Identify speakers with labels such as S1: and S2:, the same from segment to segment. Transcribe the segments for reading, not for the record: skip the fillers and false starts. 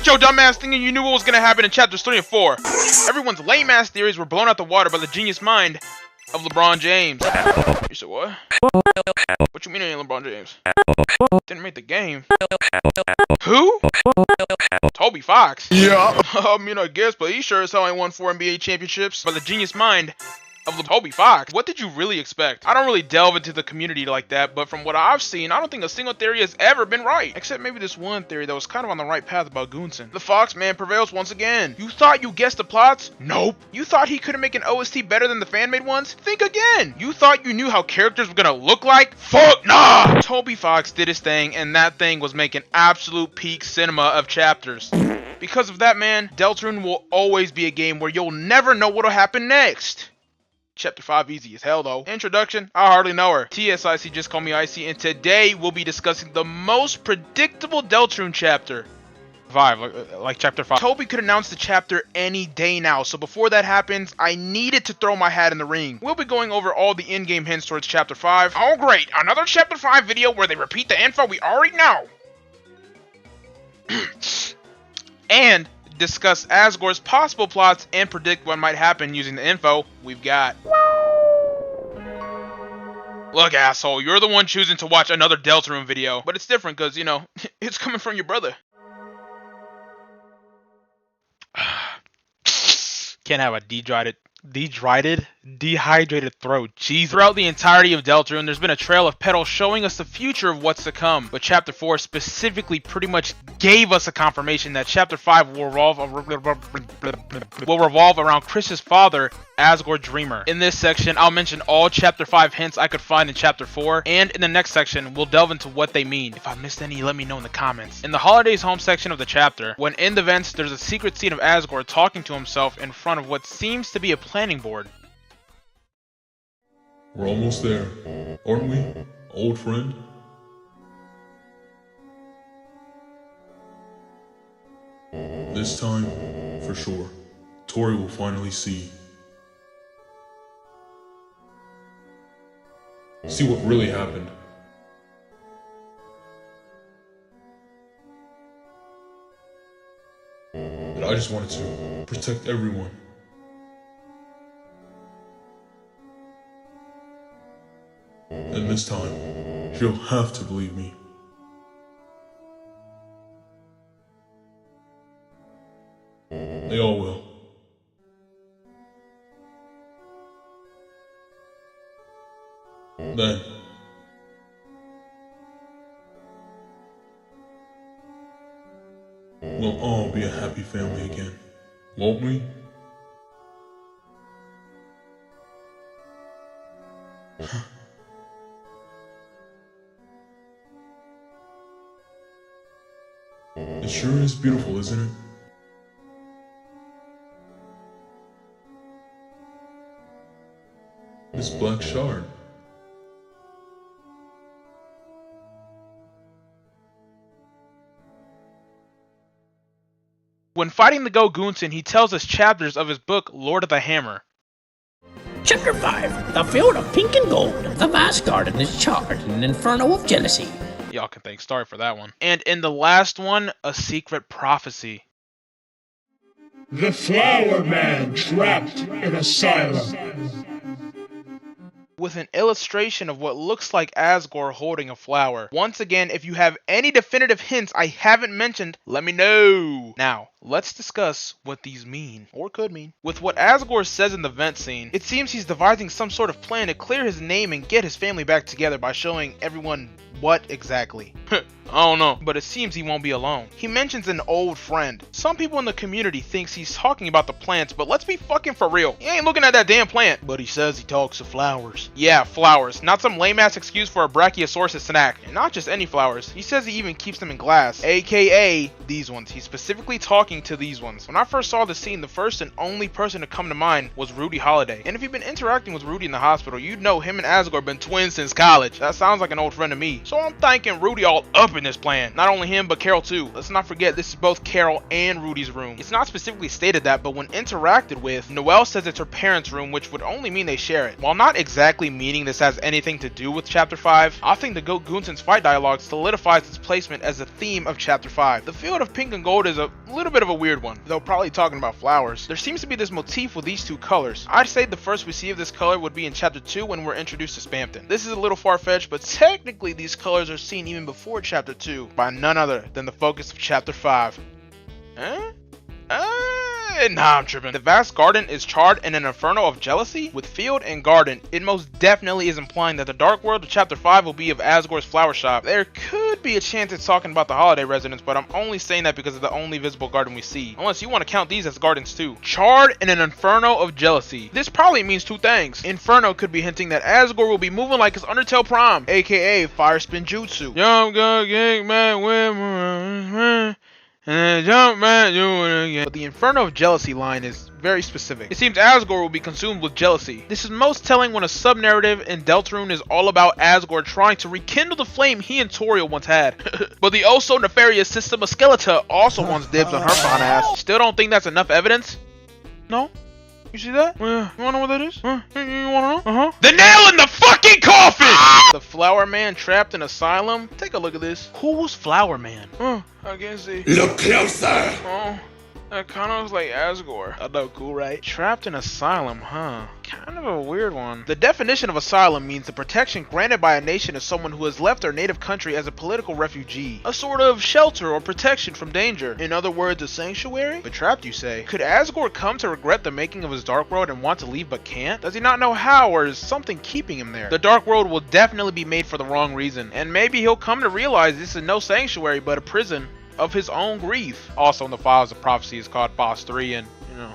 S1: your dumb ass thinking you knew what was gonna happen in chapters 3 and 4. Everyone's lame ass theories were blown out the water by the genius mind of LeBron James. You said what? What you mean ain't LeBron James? Didn't make the game. Who? Toby Fox.
S2: Yeah.
S1: I guess, but he sure as hell ain't won 4 NBA championships by the genius mind of Toby Fox. What did you really expect? I don't really delve into the community like that, but from what I've seen, I don't think a single theory has ever been right. Except maybe this one theory that was kind of on the right path about Goonson. The Fox man prevails once again. You thought you guessed the plots? Nope. You thought he couldn't make an OST better than the fan-made ones? Think again. You thought you knew how characters were gonna look like? Fuck nah! Toby Fox did his thing, and that thing was making absolute peak cinema of chapters. Because of that, man, Deltarune will always be a game where you'll never know what'll happen next. Chapter 5 easy as hell though. Introduction, I hardly know her. TSIC, just call me Icy, and today we'll be discussing the most predictable Deltarune chapter. 5, like chapter 5. Toby could announce the chapter any day now, so before that happens, I needed to throw my hat in the ring. We'll be going over all the in-game hints towards chapter 5. Oh great, another chapter 5 video where they repeat the info we already know. And discuss Asgore's possible plots and predict what might happen using the info we've got. Look, asshole, you're the one choosing to watch another Deltarune video, but it's different because, you know, it's coming from your brother. Can't have a dehydrated throat. Jeez. Throughout the entirety of Deltarune, there's been a trail of petals showing us the future of what's to come. But Chapter 4 specifically pretty much gave us a confirmation that Chapter 5 will revolve around Chris's father, Asgore Dreamer. In this section, I'll mention all Chapter 5 hints I could find in Chapter 4, and in the next section, we'll delve into what they mean. If I missed any, let me know in the comments. In the Holidays Home section of the chapter, when in the events, there's a secret scene of Asgore talking to himself in front of what seems to be a planning board.
S3: We're almost there, aren't we, old friend? This time, for sure, Tori will finally see what really happened. But I just wanted to protect everyone. And this time, she'll have to believe me. They all will. Then, we'll all be a happy family again, won't we? It sure is beautiful, isn't it? This black shard.
S1: When fighting the Goonson, he tells us chapters of his book, Lord of the Hammer.
S4: Chapter 5, The Field of Pink and Gold. The vast garden is charred in an inferno of jealousy.
S1: Y'all can thank Starry for that one. And in the last one, a secret prophecy.
S2: The Flower Man trapped in a silo.
S1: With an illustration of what looks like Asgore holding a flower. Once again, if you have any definitive hints I haven't mentioned, let me know. Now, let's discuss what these mean, or could mean. With what Asgore says in the vent scene, it seems he's devising some sort of plan to clear his name and get his family back together by showing everyone what exactly. I don't know, but it seems he won't be alone. He mentions an old friend. Some people in the community thinks he's talking about the plants, but let's be fucking for real. He ain't looking at that damn plant. But he says he talks to flowers. Yeah, flowers. Not some lame ass excuse for a Brachiosaurus snack. And not just any flowers. He says he even keeps them in glass. AKA these ones. He's specifically talking to these ones. When I first saw the scene, the first and only person to come to mind was Rudy Holiday. And if you've been interacting with Rudy in the hospital, you'd know him and Asgore been twins since college. That sounds like an old friend to me. So I'm thanking Rudy all up in this plan. Not only him, but Carol too. Let's not forget, this is both Carol and Rudy's room. It's not specifically stated that, but when interacted with, Noelle says it's her parents' room, which would only mean they share it. While not exactly meaning this has anything to do with Chapter 5, I think the Goat Goonson's fight dialogue solidifies its placement as a theme of Chapter 5. The field of pink and gold is a little bit of a weird one, though probably talking about flowers. There seems to be this motif with these two colors. I'd say the first we see of this color would be in Chapter 2 when we're introduced to Spamton. This is a little far-fetched, but technically these colors are seen even before Chapter 2 by none other than the focus of Chapter 5. Nah, I'm tripping. The vast garden is charred in an inferno of jealousy? With field and garden, it most definitely is implying that the dark world of Chapter 5 will be of Asgore's flower shop. There could be a chance it's talking about the holiday residence, but I'm only saying that because of the only visible garden we see. Unless you want to count these as gardens too. Charred in an inferno of jealousy. This probably means two things. Inferno could be hinting that Asgore will be moving like his Undertale Prime, aka Fire Spin Jutsu. Young gun gang man with and jump man do it again. But the Inferno of Jealousy line is very specific. It seems Asgore will be consumed with jealousy. This is most telling when a sub-narrative in Deltarune is all about Asgore trying to rekindle the flame he and Toriel once had. But the oh so nefarious system of Skeletor also wants dibs on her fine ass. Still don't think that's enough evidence? No? You see that? You wanna know what that is? You wanna know? The nail in the fucking coffin! The Flower Man trapped in asylum? Take a look at this. Who's Flower Man? I can't see.
S2: Look closer!
S1: Oh, that kind of looks like Asgore. I know, cool, right? Trapped in asylum, huh? Kind of a weird one. The definition of asylum means the protection granted by a nation to someone who has left their native country as a political refugee. A sort of shelter or protection from danger. In other words, a sanctuary? But trapped, you say? Could Asgore come to regret the making of his Dark World and want to leave but can't? Does he not know how, or is something keeping him there? The Dark World will definitely be made for the wrong reason, and maybe he'll come to realize this is no sanctuary but a prison of his own grief. Also in the Files of Prophecy is called Boss 3, and you know.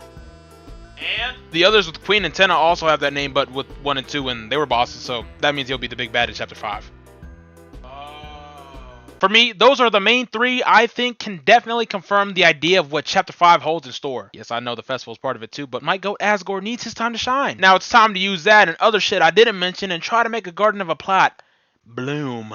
S1: And the others with Queen and Tenna also have that name, but with 1 and 2, and they were bosses, so that means he'll be the big bad in Chapter 5. For me, those are the main 3 I think can definitely confirm the idea of what Chapter 5 holds in store. Yes, I know the festival is part of it too, but my goat Asgore needs his time to shine. Now it's time to use that and other shit I didn't mention and try to make a garden of a plot bloom.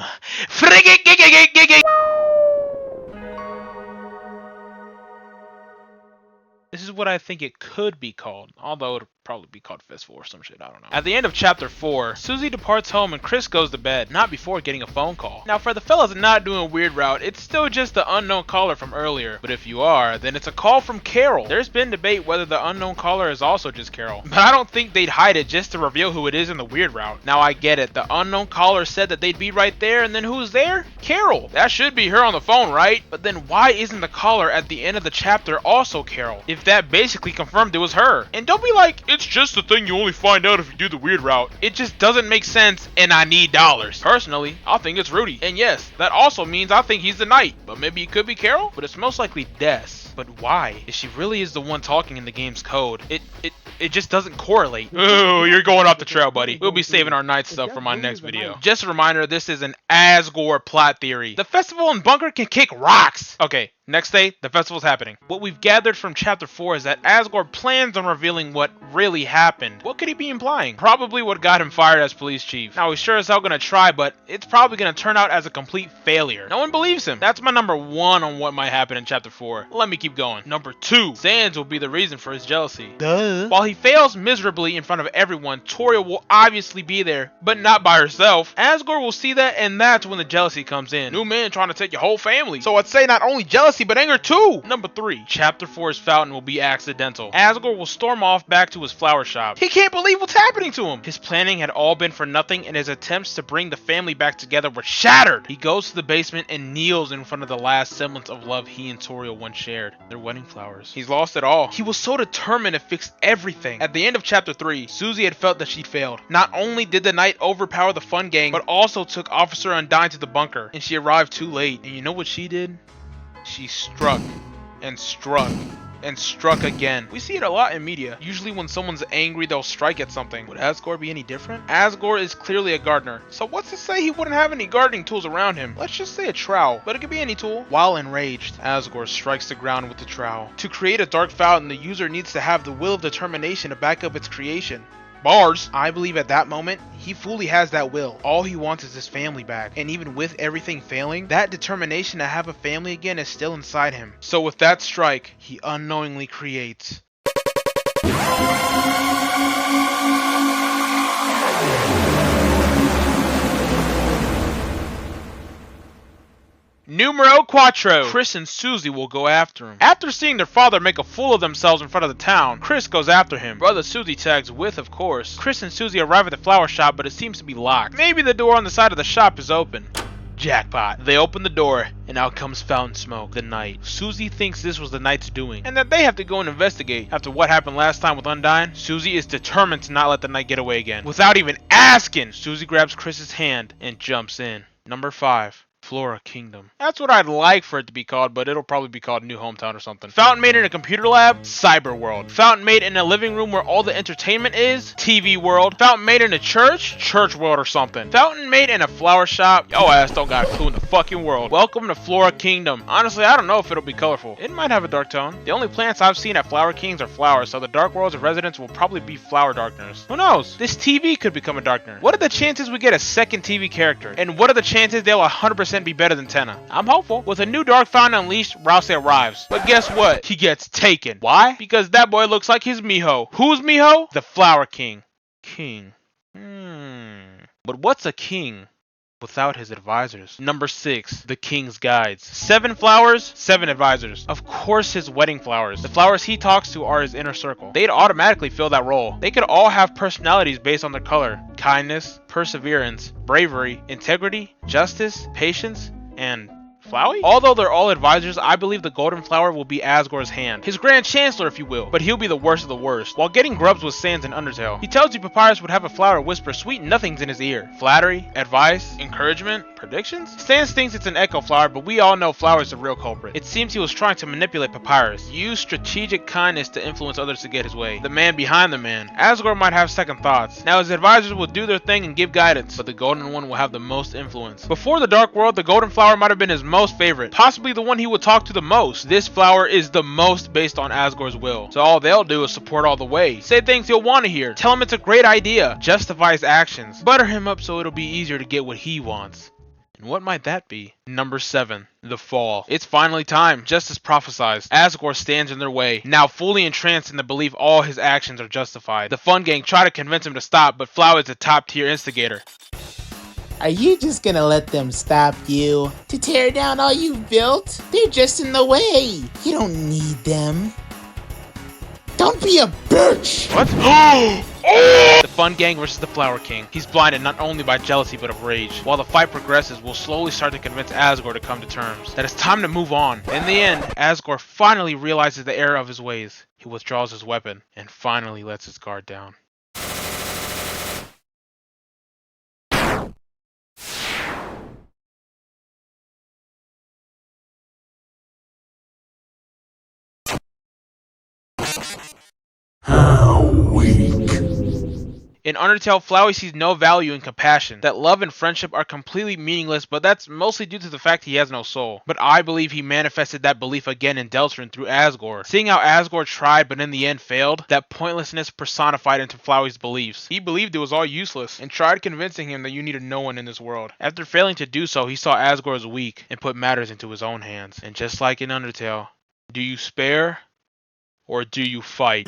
S1: This is what I think it could be called, although it'll probably be called Festival or some shit, I don't know. At the end of Chapter 4, Susie departs home and Chris goes to bed, not before getting a phone call. Now for the fellas not doing a weird route, it's still just the unknown caller from earlier, but if you are, then it's a call from Carol. There's been debate whether the unknown caller is also just Carol, but I don't think they'd hide it just to reveal who it is in the weird route. Now I get it, the unknown caller said that they'd be right there, and then who's there? Carol. That should be her on the phone, right? But then why isn't the caller at the end of the chapter also Carol? If that basically confirmed it was her. And don't be like, it's just a thing you only find out if you do the weird route. It just doesn't make sense, and I need dollars. Personally, I think it's Rudy. And yes, that also means I think he's the knight. But maybe it could be Carol? But it's most likely Des. But why? If she really is the one talking in the game's code, it just doesn't correlate. Oh, you're going off the trail, buddy. We'll be saving our night stuff for my next video. Just a reminder, this is an Asgore plot theory. The festival and bunker can kick rocks. Okay, next day, the festival's happening. What we've gathered from Chapter 4 is that Asgore plans on revealing what really happened. What could he be implying? Probably what got him fired as police chief. Now, he's sure as hell gonna try, but it's probably gonna turn out as a complete failure. No one believes him. That's my number 1 on what might happen in Chapter 4. Let me keep going. Number 2, Sans will be the reason for his jealousy. Duh. While he fails miserably in front of everyone, Toriel will obviously be there, but not by herself. Asgore will see that, and that's when the jealousy comes in. New man trying to take your whole family. So I'd say not only jealousy, but anger too. Number 3, Chapter 4's fountain will be accidental. Asgore will storm off back to his flower shop. He can't believe what's happening to him. His planning had all been for nothing, and his attempts to bring the family back together were shattered. He goes to the basement and kneels in front of the last semblance of love he and Toriel once shared. Their wedding flowers. He's lost it all. He was so determined to fix everything. At the end of Chapter 3, Susie had felt that she'd failed. Not only did the knight overpower the fun gang, but also took Officer Undyne to the bunker, and she arrived too late. And you know what she did? She struck and struck and struck again. We see it a lot in media. Usually when someone's angry, they'll strike at something. Would Asgore be any different? Asgore is clearly a gardener, so what's to say he wouldn't have any gardening tools around him? Let's just say a trowel, but it could be any tool. While enraged, Asgore strikes the ground with the trowel. To create a dark fountain, the user needs to have the will of determination to back up its creation. Bars. I believe at that moment, he fully has that will. All he wants is his family back. And even with everything failing, that determination to have a family again is still inside him. So with that strike, he unknowingly creates Numero Quattro. Chris and Susie will go after him. After seeing their father make a fool of themselves in front of the town, Chris goes after him. Brother Susie tags with, of course. Chris and Susie arrive at the flower shop, but it seems to be locked. Maybe the door on the side of the shop is open. Jackpot. They open the door, and out comes Fountain Smoke, the knight. Susie thinks this was the knight's doing, and that they have to go and investigate. After what happened last time with Undyne, Susie is determined to not let the knight get away again. Without even asking, Susie grabs Chris's hand and jumps in. Number 5. Flora Kingdom. That's what I'd like for it to be called, but it'll probably be called New Hometown or something. Fountain Maid in a computer lab? Cyber World. Fountain Maid in a living room where all the entertainment is? TV World. Fountain Maid in a church? Church World or something. Fountain Maid in a flower shop? Yo ass don't got a clue in the fucking world. Welcome to Flora Kingdom. Honestly, I don't know if it'll be colorful. It might have a dark tone. The only plants I've seen at Flower Kings are flowers, so the dark worlds of residents will probably be flower darkeners. Who knows? This TV could become a darkener. What are the chances we get a second TV character? And what are the chances they'll 100% be better than Tenna? I'm hopeful. With a new Dark Fountain unleashed, Rouse arrives. But guess what? He gets taken. Why? Because that boy looks like his Miho. Who's Miho? The Flower King. King. But what's a king without his advisors? Number 6. The King's Guides. 7 flowers, 7 advisors. Of course his wedding flowers. The flowers he talks to are his inner circle. They'd automatically fill that role. They could all have personalities based on their color. Kindness, perseverance, bravery, integrity, justice, patience, and Flowey? Although they're all advisors, I believe the Golden Flower will be Asgore's hand. His Grand Chancellor, if you will. But he'll be the worst of the worst. While getting grubs with Sans and Undertale, he tells you Papyrus would have a flower whisper sweet nothings in his ear. Flattery, advice, encouragement, predictions? Sans thinks it's an echo flower, but we all know Flower's the real culprit. It seems he was trying to manipulate Papyrus. Use strategic kindness to influence others to get his way. The man behind the man. Asgore might have second thoughts. Now his advisors will do their thing and give guidance, but the Golden One will have the most influence. Before the Dark World, the Golden Flower might have been his most favorite, possibly the one he would talk to the most. This flower is the most based on Asgore's will, so all they'll do is support all the way. Say things he'll want to hear, tell him it's a great idea, justify his actions, butter him up so it'll be easier to get what he wants. And what might that be? Number 7. The Fall. It's finally time, just as prophesized. Asgore stands in their way, now fully entranced in the belief all his actions are justified. The Fun Gang try to convince him to stop, but Flower is a top tier instigator.
S5: Are you just gonna let them stop you? To tear down all you've built? They're just in the way. You don't need them. Don't be a bitch!
S1: What? Oh! The Fun Gang versus the Flower King. He's blinded not only by jealousy but of rage. While the fight progresses, we'll slowly start to convince Asgore to come to terms. That it's time to move on. In the end, Asgore finally realizes the error of his ways. He withdraws his weapon and finally lets his guard down.
S2: How weak.
S1: In Undertale, Flowey sees no value in compassion, that love and friendship are completely meaningless, but that's mostly due to the fact he has no soul. But I believe he manifested that belief again in Deltarune through Asgore. Seeing how Asgore tried but in the end failed, that pointlessness personified into Flowey's beliefs. He believed it was all useless, and tried convincing him that you needed no one in this world. After failing to do so, he saw Asgore as weak, and put matters into his own hands. And just like in Undertale, do you spare, or do you fight?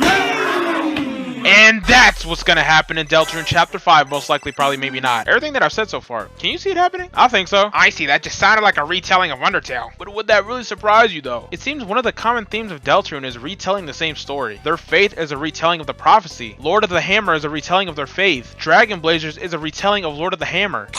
S1: And that's what's gonna happen in Deltarune Chapter 5, most likely, probably, maybe not. Everything that I've said so far. Can you see it happening? I think so. I see, that just sounded like a retelling of Undertale. But would that really surprise you, though? It seems one of the common themes of Deltarune is retelling the same story. Their faith is a retelling of the prophecy. Lord of the Hammer is a retelling of their faith. Dragon Blazers is a retelling of Lord of the Hammer.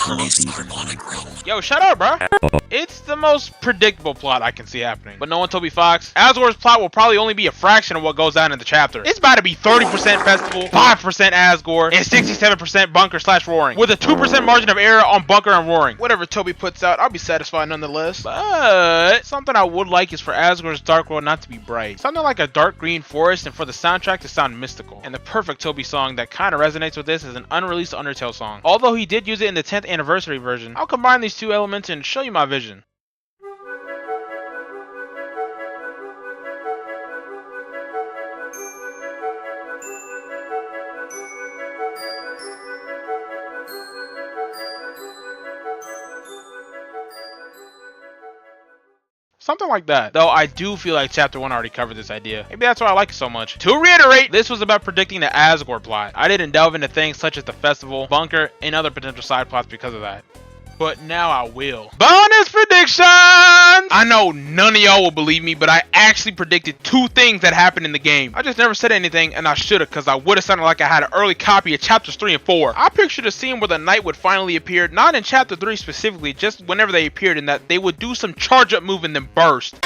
S1: Yo, shut up, bruh. It's the most predictable plot I can see happening. But no one told me Fox. Asgore's plot will probably only be a fraction of what goes on in the chapter. It's about to be 30% Festival, 5% Asgore, and 67% Bunker/Roaring, with a 2% margin of error on Bunker and Roaring. Whatever Toby puts out, I'll be satisfied nonetheless. But something I would like is for Asgore's Dark World not to be bright. Something like a dark green forest, and for the soundtrack to sound mystical. And the perfect Toby song that kind of resonates with this is an unreleased Undertale song. Although he did use it in the 10th anniversary version, I'll combine these two elements and show you my vision. something like that. Though I do feel like chapter 1 already covered this idea. Maybe that's why I like it so much. To reiterate, this was about predicting the Asgore plot. I didn't delve into things such as the festival, bunker, and other potential side plots because of that. But now I will. Bonus predictions! I know none of y'all will believe me, but I actually predicted 2 things that happened in the game. I just never said anything, and I should've, because I would've sounded like I had an early copy of chapters 3 and 4. I pictured a scene where the knight would finally appear, not in chapter 3 specifically, just whenever they appeared, and that they would do some charge up move and then burst.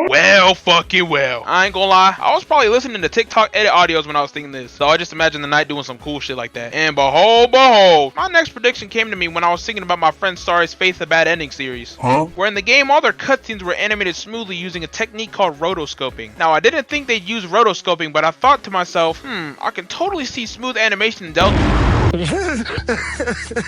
S1: Well, fucking well. I ain't gonna lie, I was probably listening to TikTok edit audios when I was thinking this, so I just imagined the knight doing some cool shit like that. And behold, my next prediction came to me when I was thinking about my friend Starry's Faith the Bad Ending series. Where in the game, all their cutscenes were animated smoothly using a technique called rotoscoping. Now, I didn't think they'd use rotoscoping, but I thought to myself, I can totally see smooth animation in Deltarune.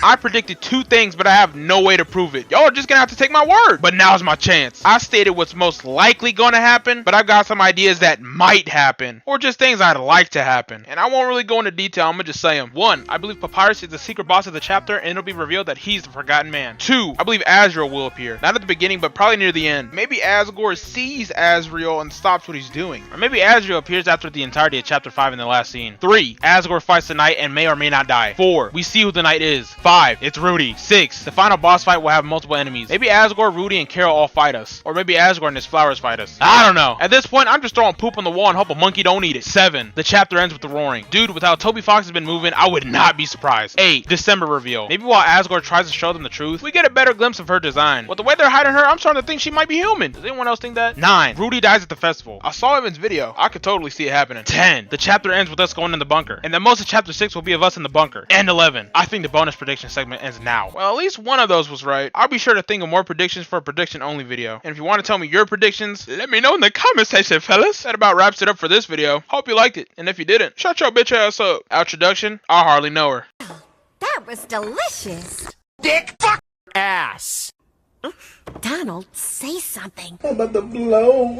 S1: I predicted 2 things, but I have no way to prove it. Y'all are just gonna have to take my word. But now's my chance. I stated what's most likely gonna happen, but I've got some ideas that might happen, or just things I'd like to happen. And I won't really go into detail, I'm gonna just say them. 1, I believe Papyrus is the secret boss of the chapter, and it'll be revealed that he's the Forgotten Man. 2, I believe Azrael will appear. Not at the beginning, but probably near the end. Maybe Asgore sees Azrael and stops what he's doing. Or maybe Azrael appears after the entirety of chapter 5 in the last scene. 3, Asgore fights the knight and may or may not die. 4, we see who the knight is. 5, it's Rudy. 6, the final boss fight will have multiple enemies. Maybe Asgore, Rudy, and Carol all fight us. Or maybe Asgore and his flowers fight us. I don't know. At this point, I'm just throwing poop on the wall and hope a monkey don't eat it. 7, the chapter ends with the roaring. Dude, with how Toby Fox has been moving, I would not be surprised. 8, December reveal. Maybe while Asgore tries to show them the truth, we get a better glimpse of her design. With the way they're hiding her, I'm starting to think she might be human. Does anyone else think that? 9, Rudy dies at the festival. I saw Evan's video. I could totally see it happening. 10, the chapter ends with us going in the bunker. And then most of chapter 6 will be of us in the bunker. And 11, I think the bonus prediction segment ends now. Well, at least one of those was right. I'll be sure to think of more predictions for a prediction only video. And if you want to tell me your predictions, let me know in the comment section, fellas. That about wraps it up for this video. Hope you liked it. And if you didn't, shut your bitch ass up. Introduction, I hardly know her.
S6: That was delicious.
S7: Dick fuck ass.
S6: Donald, say something.
S2: I'm about to blow.